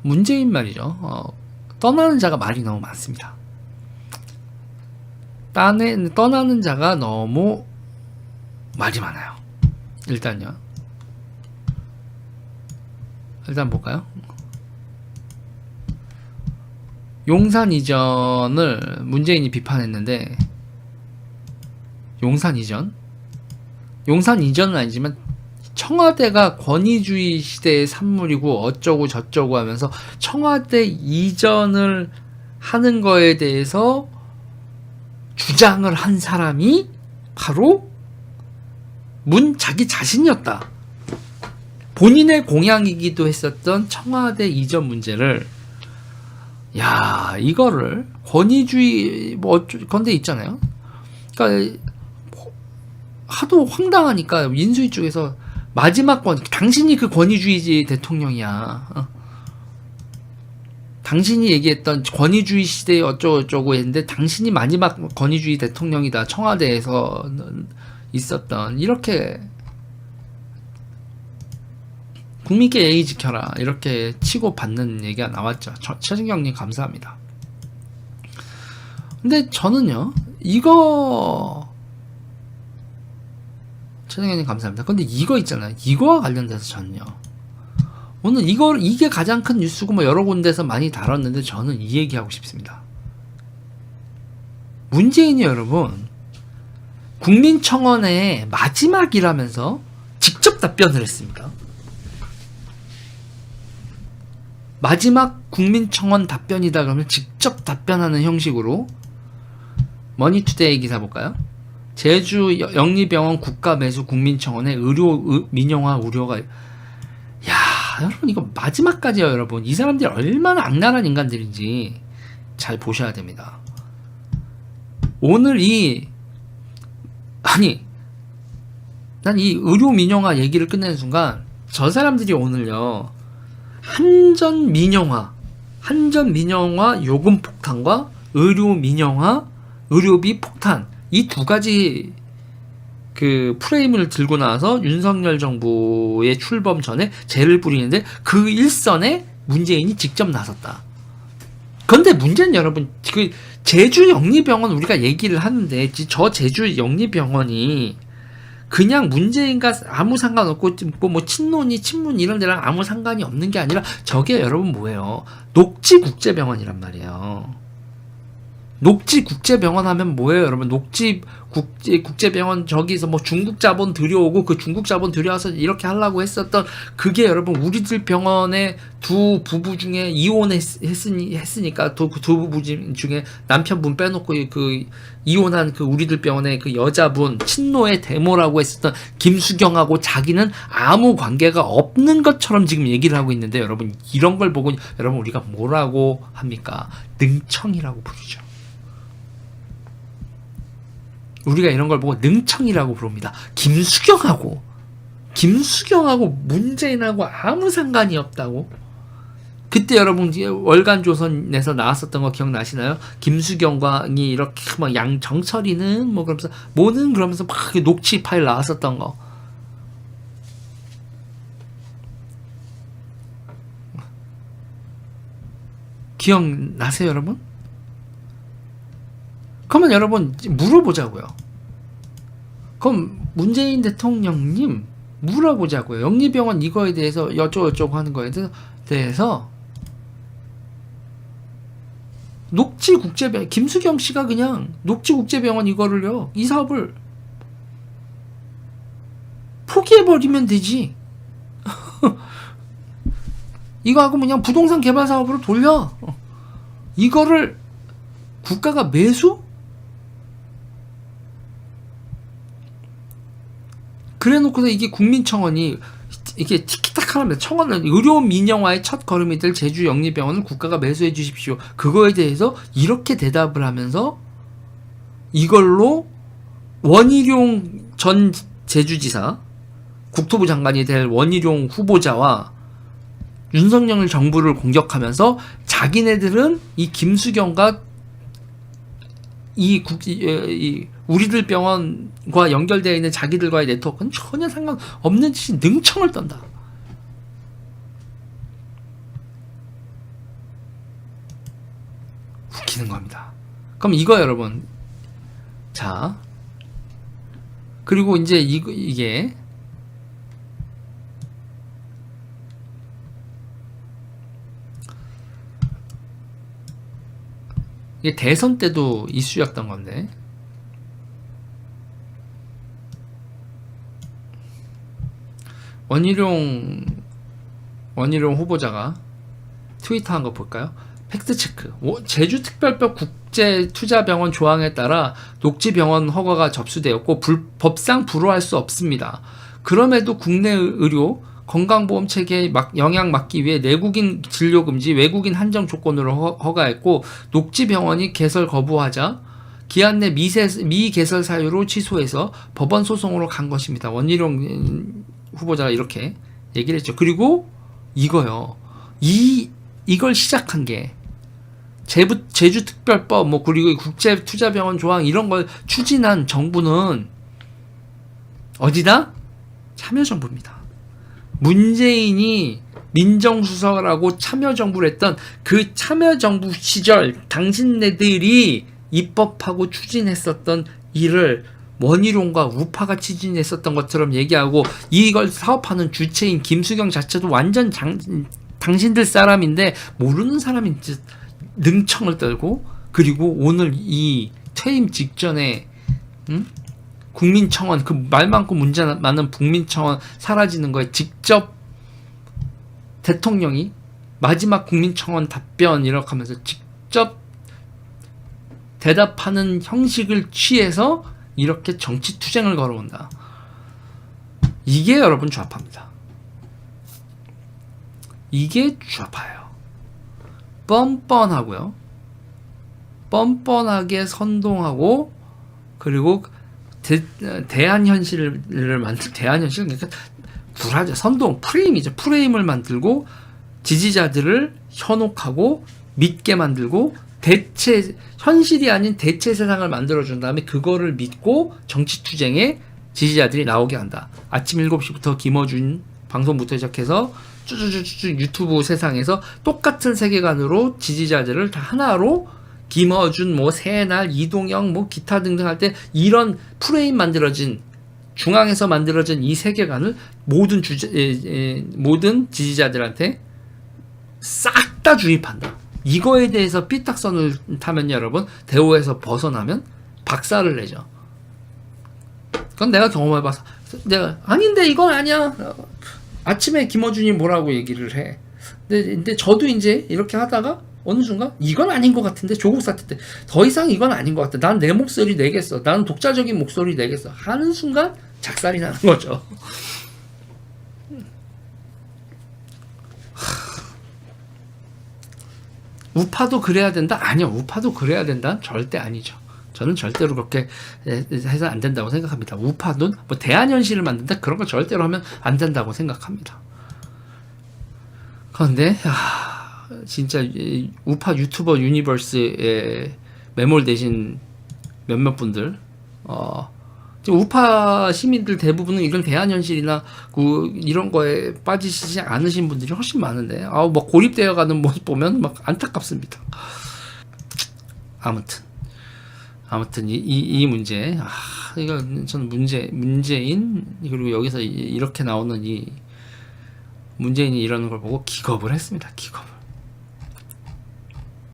문재인 말이죠. 떠나는 자가 말이 너무 많습니다. 떠나는 자가 너무 말이 많아요. 일단 볼까요? 용산 이전을 문재인이 비판했는데, 용산 이전은 아니지만 청와대가 권위주의 시대의 산물이고 어쩌고 저쩌고 하면서 청와대 이전을 하는 거에 대해서 주장을 한 사람이 바로 자기 자신이었다. 본인의 공약이기도 했었던 청와대 이전 문제를, 이거를 권위주의 건데 있잖아요. 그러니까 하도 황당하니까 인수위 쪽에서 마지막 당신이 그 권위주의 대통령이야. 당신이 얘기했던 권위주의 시대에 어쩌고저쩌고 했는데 당신이 마지막 권위주의 대통령이다. 청와대에서 있었던, 이렇게 국민께 예의 지켜라 이렇게 치고받는 얘기가 나왔죠. 최진경님 감사합니다. 근데 저는요, 최진경님 감사합니다. 근데 이거 있잖아요. 이거와 관련돼서 저는요, 오늘 이게 가장 큰 뉴스고 뭐 여러 군데서 많이 다뤘는데 저는 이 얘기하고 싶습니다. 문재인이 여러분 국민청원의 마지막이라면서 직접 답변을 했습니다. 마지막 국민청원 답변이다 그러면 직접 답변하는 형식으로. 머니투데이 기사 볼까요? 제주 영리병원 국가 매수 국민청원의 민영화 우려가. 여러분 이거 마지막까지요. 여러분 이 사람들이 얼마나 악랄한 인간들인지 잘 보셔야 됩니다. 오늘 난 이 의료 민영화 얘기를 끝내는 순간 저 사람들이 오늘요, 한전 민영화 요금 폭탄과 의료 민영화 의료비 폭탄, 이 두 가지 그 프레임을 들고 나와서 윤석열 정부의 출범 전에 죄를 부리는데 그 일선에 문재인이 직접 나섰다. 그런데 문제는 여러분, 그 제주 영리병원 우리가 얘기를 하는데 저 제주 영리병원이 그냥 문재인과 아무 상관없고 뭐 친문 이런 데랑 아무 상관이 없는 게 아니라 저게 여러분 뭐예요? 녹지국제병원이란 말이에요. 녹지국제병원 하면 뭐예요, 여러분? 녹지국제병원 저기서 뭐 중국 자본 들여오고 그 중국 자본 들여와서 이렇게 하려고 했었던 그게 여러분 우리들 병원의 두 부부 중에 이혼했으니까 두 부부 중에 남편분 빼놓고 그 이혼한 그 우리들 병원의 그 여자분 친노의 데모라고 했었던 김수경하고 자기는 아무 관계가 없는 것처럼 지금 얘기를 하고 있는데 여러분 이런 걸 보고 여러분 우리가 뭐라고 합니까? 능청이라고 부르죠. 우리가 이런 걸 보고 능청이라고 부릅니다. 김수경하고 문재인하고 아무 상관이 없다고. 그때 여러분 월간조선에서 나왔었던 거 기억나시나요? 김수경이 이렇게 막 양정철이는 뭐 그러면서 뭐는 그러면서 막 녹취 파일 나왔었던 거. 기억나세요, 여러분? 그러면 여러분 물어보자고요. 그럼 문재인 대통령님 물어보자고요. 영리병원 이거에 대해서 여쭤고 하는 거에 대해서 녹지국제병원 김수경 씨가 그냥 녹지국제병원 이거를요, 이 사업을 포기해버리면 되지. 이거 하고 그냥 부동산 개발 사업으로 돌려. 이거를 국가가 매수? 그래 놓고서 이게 국민청원이 이게 티키타카랍니다. 청원은 의료 민영화의 첫 걸음이 될 제주 영리병원을 국가가 매수해 주십시오. 그거에 대해서 이렇게 대답을 하면서 이걸로 원희룡 전 제주지사, 국토부 장관이 될 원희룡 후보자와 윤석열 정부를 공격하면서 자기네들은 이 김수경과 이 우리들 병원과 연결되어 있는 자기들과의 네트워크는 전혀 상관없는 짓이 능청을 떤다. 웃기는 겁니다. 그럼 이거 여러분, 자, 그리고 이제 이게 대선 때도 이슈였던 건데, 원희룡 후보자가 트위터한 거 볼까요? 팩트체크. 제주특별법 국제투자병원 조항에 따라 녹지병원 허가가 접수되었고 법상 불허할 수 없습니다. 그럼에도 국내 의료 건강보험 체계에 영향 막기 위해 내국인 진료 금지, 외국인 한정 조건으로 허가했고, 녹지병원이 개설 거부하자 기한 내 미개설 사유로 취소해서 법원 소송으로 간 것입니다. 원희룡 후보자가 이렇게 얘기를 했죠. 그리고 이거요. 이걸 시작한 게 제주특별법, 뭐 그리고 국제투자병원 조항 이런 걸 추진한 정부는 어디다? 참여정부입니다. 문재인이 민정수석이라고 참여정부를 했던 그 참여정부 시절 당신네들이 입법하고 추진했었던 일을 원희룡과 우파가 추진했었던 것처럼 얘기하고, 이걸 사업하는 주체인 김수경 자체도 완전 당신들 사람인데 모르는 사람인 듯 능청을 떨고, 그리고 오늘 이 퇴임 직전에 국민청원, 그 말 많고 문제 많은 국민청원 사라지는 거에 직접 대통령이 마지막 국민청원 답변 이렇게 하면서 직접 대답하는 형식을 취해서 이렇게 정치 투쟁을 걸어온다. 이게 여러분 좌파입니다. 이게 좌파예요. 뻔뻔하고요. 뻔뻔하게 선동하고, 그리고 대한현실을 만들, 대한현실, 그러니까 구라죠. 선동, 프레임이죠. 프레임을 만들고 지지자들을 현혹하고 믿게 만들고, 현실이 아닌 대체 세상을 만들어준 다음에 그거를 믿고 정치투쟁에 지지자들이 나오게 한다. 아침 7시부터 김어준 방송부터 시작해서 쭈쭈쭈쭈 유튜브 세상에서 똑같은 세계관으로 지지자들을 다 하나로, 김어준, 뭐 새날, 이동영, 뭐 기타 등등 할 때 이런 프레임 만들어진, 중앙에서 만들어진 이 세계관을 모든 지지자들한테 싹 다 주입한다. 이거에 대해서 삐딱선을 타면 여러분, 대우에서 벗어나면 박살을 내죠. 그건 내가 경험해봐서, 내가 아닌데 이건 아니야. 아침에 김어준이 뭐라고 얘기를 해. 근데 저도 이제 이렇게 하다가 어느 순간 이건 아닌 것 같은데, 조국 사태 때 더 이상 이건 아닌 것 같아. 난 내 목소리 내겠어. 나는 독자적인 목소리 내겠어. 하는 순간 작살이 나는 거죠. 우파도 그래야 된다? 아니요. 우파도 그래야 된다? 절대 아니죠. 저는 절대로 그렇게 해서 안 된다고 생각합니다. 우파도 뭐 대한현실을 만든다? 그런 거 절대로 하면 안 된다고 생각합니다. 그런데 진짜 우파 유튜버 유니버스에 매몰되신 몇몇 분들, 지금 우파 시민들 대부분은 이런 대한현실이나 이런 거에 빠지시지 않으신 분들이 훨씬 많은데, 막 고립되어가는 모습 보면 막 안타깝습니다. 아무튼 이 문제, 이거 저는 문재인, 그리고 여기서 이렇게 나오는 이 문재인이 이러는 걸 보고 기겁을 했습니다. 기겁.